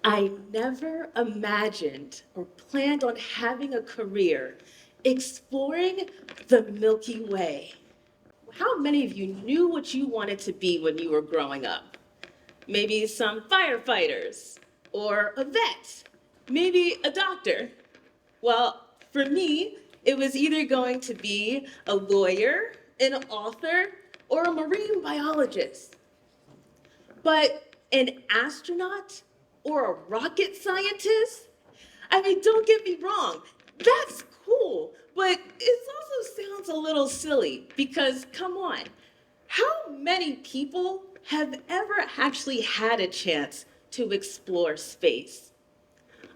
I never imagined or planned on having a career exploring the Milky Way. How many of you knew what you wanted to be when you were growing up? Maybe some firefighters, or a vet, maybe a doctor. Well, for me, it was either going to be a lawyer, an author, or a marine biologist. But an astronaut or a rocket scientist? I mean, don't get me wrong, that's cool, but it also sounds a little silly because, come on, how many people have ever actually had a chance to explore space?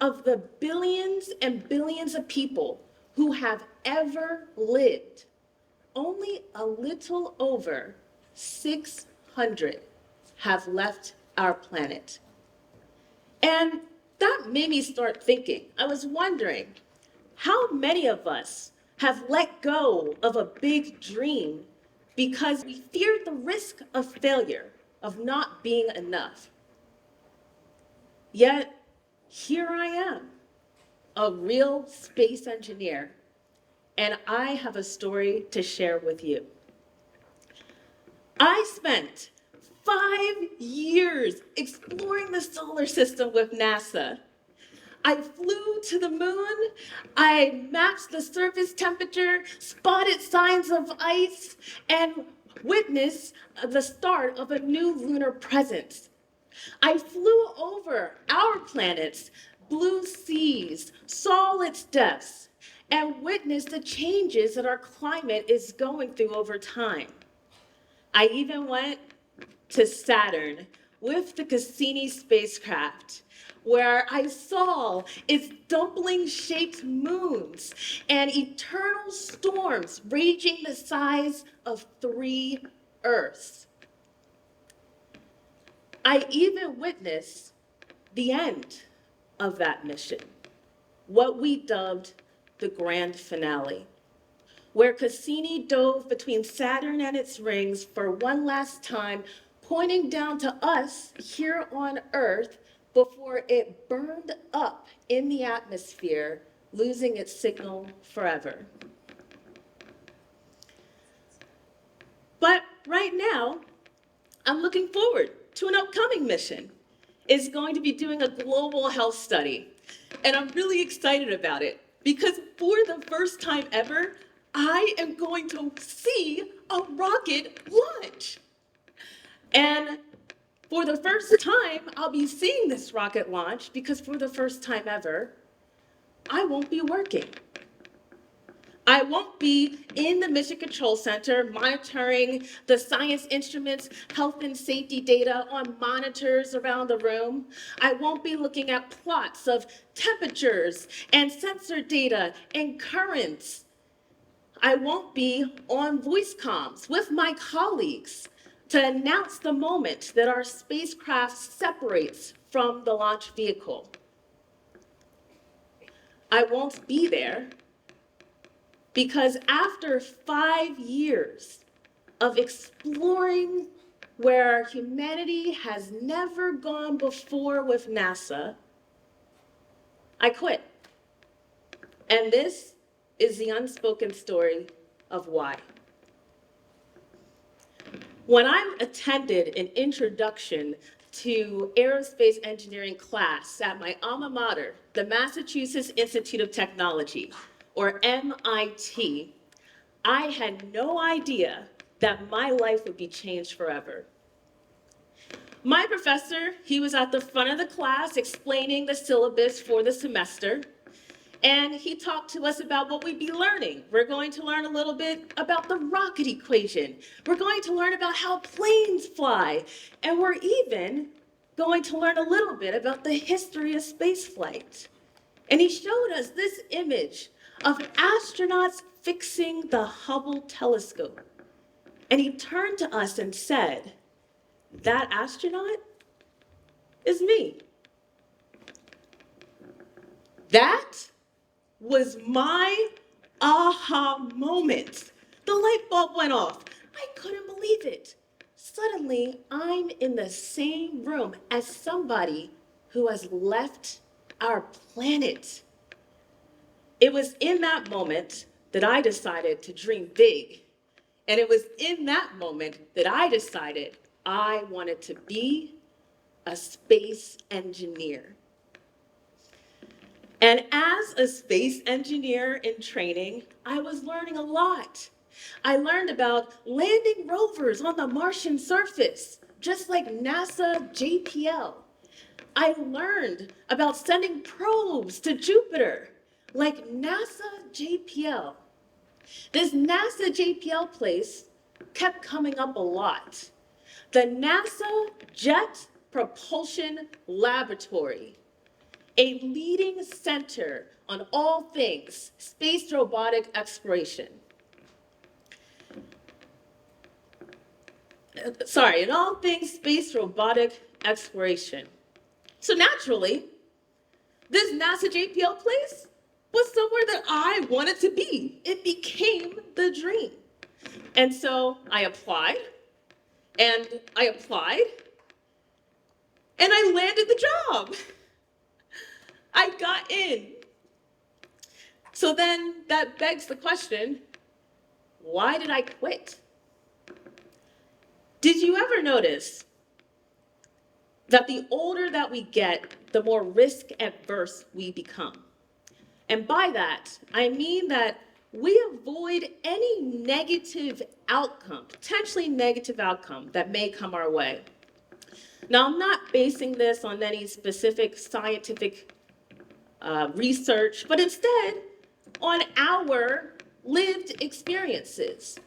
Of the billions and billions of people who have ever lived, only a little over 600 have left our planet. And that made me start thinking. I was wondering, how many of us have let go of a big dream because we feared the risk of failure, of not being enough? Yet, here I am, a real space engineer, and I have a story to share with you. I spent 5 years exploring the solar system with NASA. I flew to the moon, I mapped the surface temperature, spotted signs of ice, and witnessed the start of a new lunar presence. I flew over our planet's blue seas, saw its depths, and witnessed the changes that our climate is going through over time. I even went to Saturn with the Cassini spacecraft, where I saw its dumpling-shaped moons and eternal storms raging the size of 3 Earths. I even witnessed the end of that mission, what we dubbed the grand finale, where Cassini dove between Saturn and its rings for one last time, pointing down to us here on Earth before it burned up in the atmosphere, losing its signal forever. But right now, I'm looking forward to an upcoming mission. It's going to be doing a global health study, and I'm really excited about it because for the first time ever, I am going to see a rocket launch. And for the first time, I'll be seeing this rocket launch because for the first time ever, I won't be working. I won't be in the Mission Control Center monitoring the science instruments, health and safety data on monitors around the room. I won't be looking at plots of temperatures and sensor data and currents. I won't be on voice comms with my colleagues to announce the moment that our spacecraft separates from the launch vehicle. I won't be there because after 5 years of exploring where humanity has never gone before with NASA, I quit. And this is the unspoken story of why. When I attended an introduction to aerospace engineering class at my alma mater, the Massachusetts Institute of Technology, or MIT, I had no idea that my life would be changed forever. My professor, he was at the front of the class explaining the syllabus for the semester, and he talked to us about what we'd be learning. We're going to learn a little bit about the rocket equation. We're going to learn about how planes fly, and we're even going to learn a little bit about the history of spaceflight. And he showed us this image of astronauts fixing the Hubble telescope. And he turned to us and said, "That astronaut is me." That was my aha moment. The light bulb went off. I couldn't believe it. Suddenly, I'm in the same room as somebody who has left our planet. It was in that moment that I decided to dream big. And it was in that moment that I decided I wanted to be a space engineer. And as a space engineer in training, I was learning a lot. I learned about landing rovers on the Martian surface, just like NASA JPL. I learned about sending probes to Jupiter, like NASA JPL. This NASA JPL place kept coming up a lot. The NASA Jet Propulsion Laboratory, a leading center on all things space robotic exploration. In all things space robotic exploration. So naturally, this NASA JPL place was somewhere that I wanted to be. It became the dream. And so I applied, and I landed the job. I got in. So then that begs the question, why did I quit? Did you ever notice that the older that we get, the more risk averse we become? And by that, I mean that we avoid any negative outcome, potentially negative outcome that may come our way. Now, I'm not basing this on any specific scientific research, but instead on our lived experiences.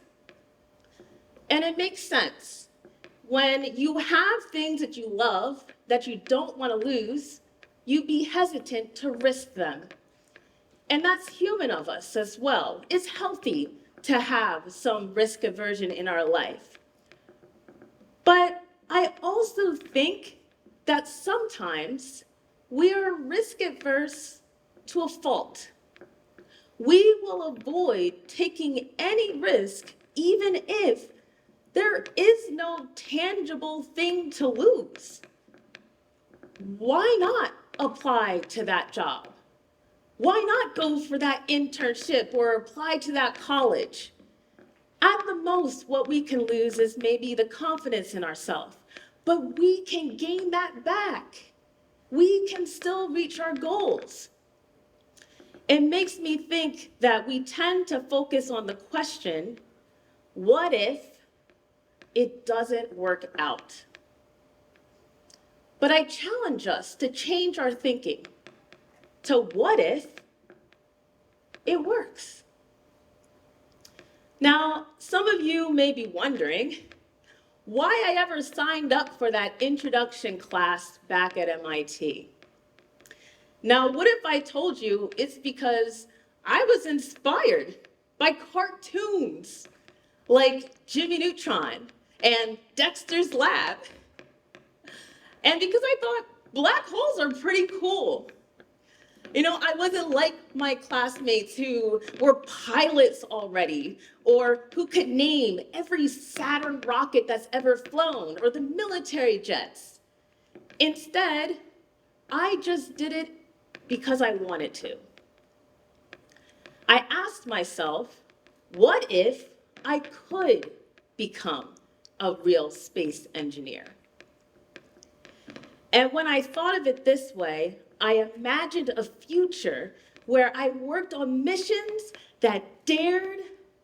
And it makes sense. When you have things that you love that you don't want to lose, you'd be hesitant to risk them. And that's human of us as well. It's healthy to have some risk aversion in our life. But I also think that sometimes we are risk averse to a fault. We will avoid taking any risk even if there is no tangible thing to lose. Why not apply to that job? Why not go for that internship or apply to that college? At the most, what we can lose is maybe the confidence in ourselves, but we can gain that back. We can still reach our goals. It makes me think that we tend to focus on the question, what if it doesn't work out? But I challenge us to change our thinking to what if it works? Now, some of you may be wondering why I ever signed up for that introduction class back at MIT. Now, what if I told you it's because I was inspired by cartoons like Jimmy Neutron and Dexter's Lab, and because I thought black holes are pretty cool. You know, I wasn't like my classmates who were pilots already, or who could name every Saturn rocket that's ever flown, or the military jets. Instead, I just did it because I wanted to. I asked myself, what if I could become a real space engineer? And when I thought of it this way, I imagined a future where I worked on missions that dared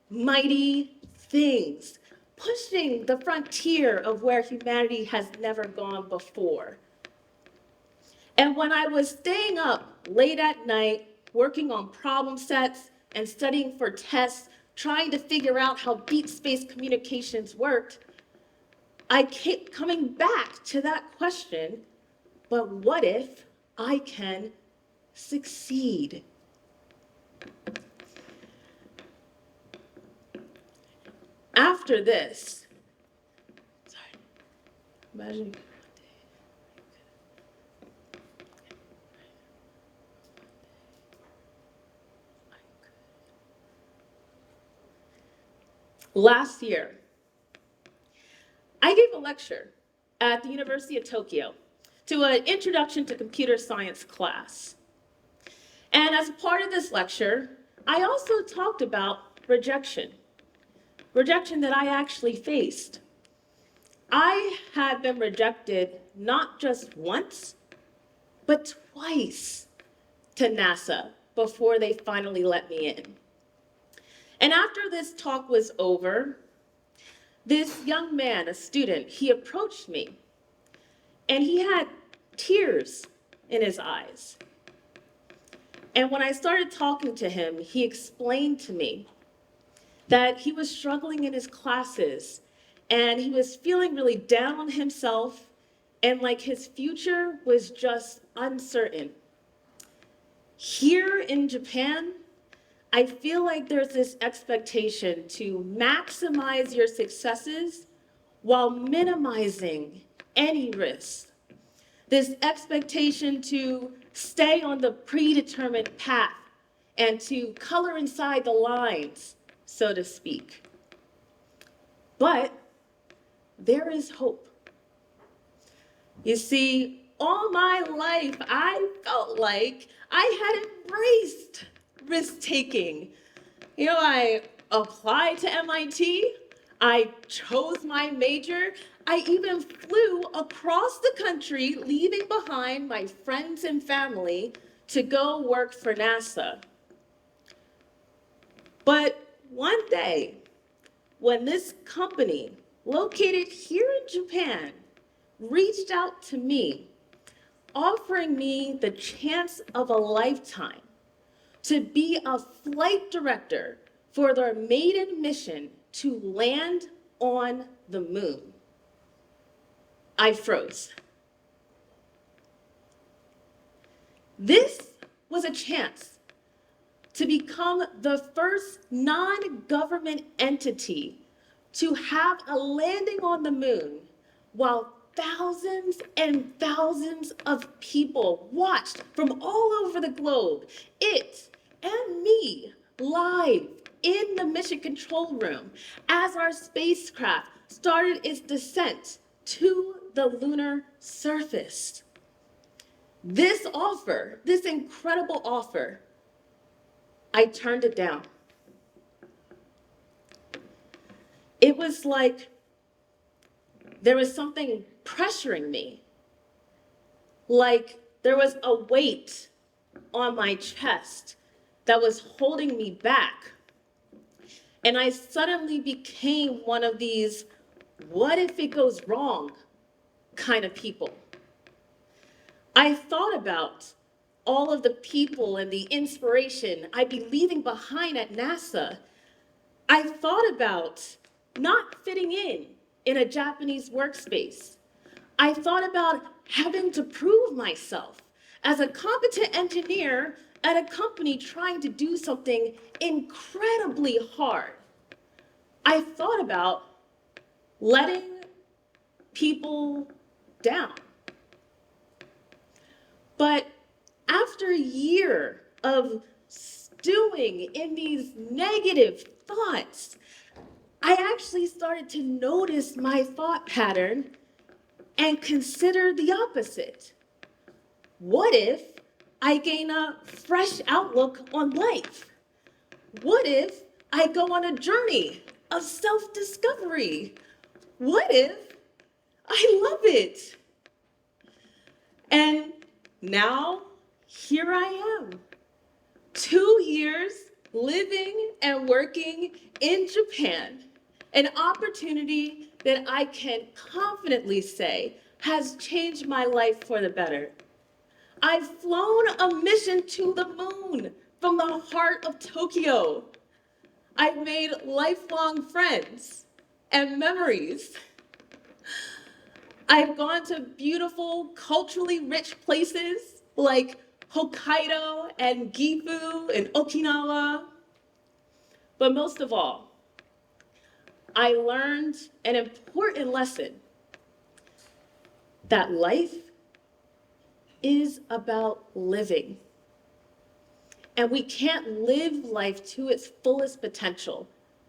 mighty things, pushing the frontier of where humanity has never gone before. And when I was staying up late at night, working on problem sets and studying for tests, trying to figure out how deep space communications worked, I kept coming back to that question, but what if I can succeed? After this, imagine last year, I gave a lecture at the University of Tokyo to an Introduction to Computer Science class. And as part of this lecture, I also talked about rejection that I actually faced. I had been rejected not just once, but twice to NASA before they finally let me in. And after this talk was over, this young man, a student, he approached me, and he had tears in his eyes. And when I started talking to him, he explained to me that he was struggling in his classes, and he was feeling really down on himself, and like his future was just uncertain. Here in Japan, I feel like there's this expectation to maximize your successes while minimizing any risk. This expectation to stay on the predetermined path and to color inside the lines, so to speak. But there is hope. You see, all my life, I felt like I had embraced risk-taking. You know, I applied to MIT, I chose my major, I even flew across the country, leaving behind my friends and family to go work for NASA. But one day, when this company, located here in Japan, reached out to me, offering me the chance of a lifetime to be a flight director for their maiden mission to land on the moon, I froze. This was a chance to become the first non-government entity to have a landing on the moon while thousands and thousands of people watched from all over the globe, it and me, live in the mission control room as our spacecraft started its descent to the lunar surface. This offer, this incredible offer, I turned it down. It was like there was something pressuring me, like there was a weight on my chest that was holding me back. And I suddenly became one of these, what if it goes wrong kind of people. I thought about all of the people and the inspiration I'd be leaving behind at NASA. I thought about not fitting in a Japanese workspace. I thought about having to prove myself as a competent engineer at a company trying to do something incredibly hard. I thought about letting people down. But after a year of stewing in these negative thoughts, I actually started to notice my thought pattern and consider the opposite. What if I gain a fresh outlook on life? What if I go on a journey of self-discovery? What if I love it? And now, here I am, 2 years living and working in Japan, an opportunity that I can confidently say has changed my life for the better. I've flown a mission to the moon from the heart of Tokyo. I've made lifelong friends and memories. I've gone to beautiful, culturally rich places like Hokkaido and Gifu and Okinawa. But most of all, I learned an important lesson that life is about living. And we can't live life to its fullest potential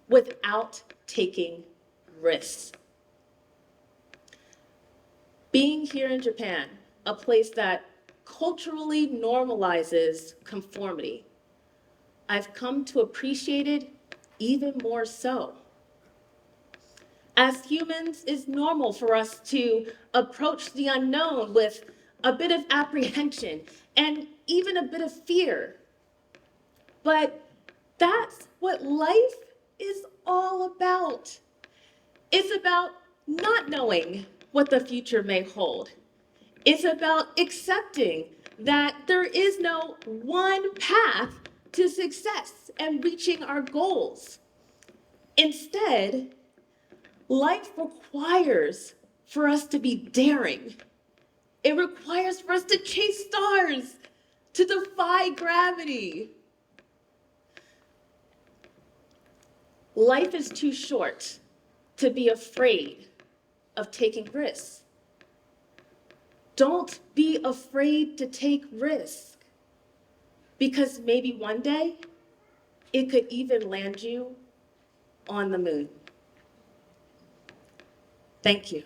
without taking risks. Being here in Japan a place that culturally normalizes conformity. I've come to appreciate it even more so. As humans, it's normal for us to approach the unknown with a bit of apprehension and even a bit of fear. But that's what life is all about. It's about not knowing what the future may hold. It's about accepting that there is no one path to success and reaching our goals. Instead, life requires for us to be daring. It requires for us to chase stars, to defy gravity. Life is too short to be afraid of taking risks. Don't be afraid to take risks, because maybe one day it could even land you on the moon. Thank you.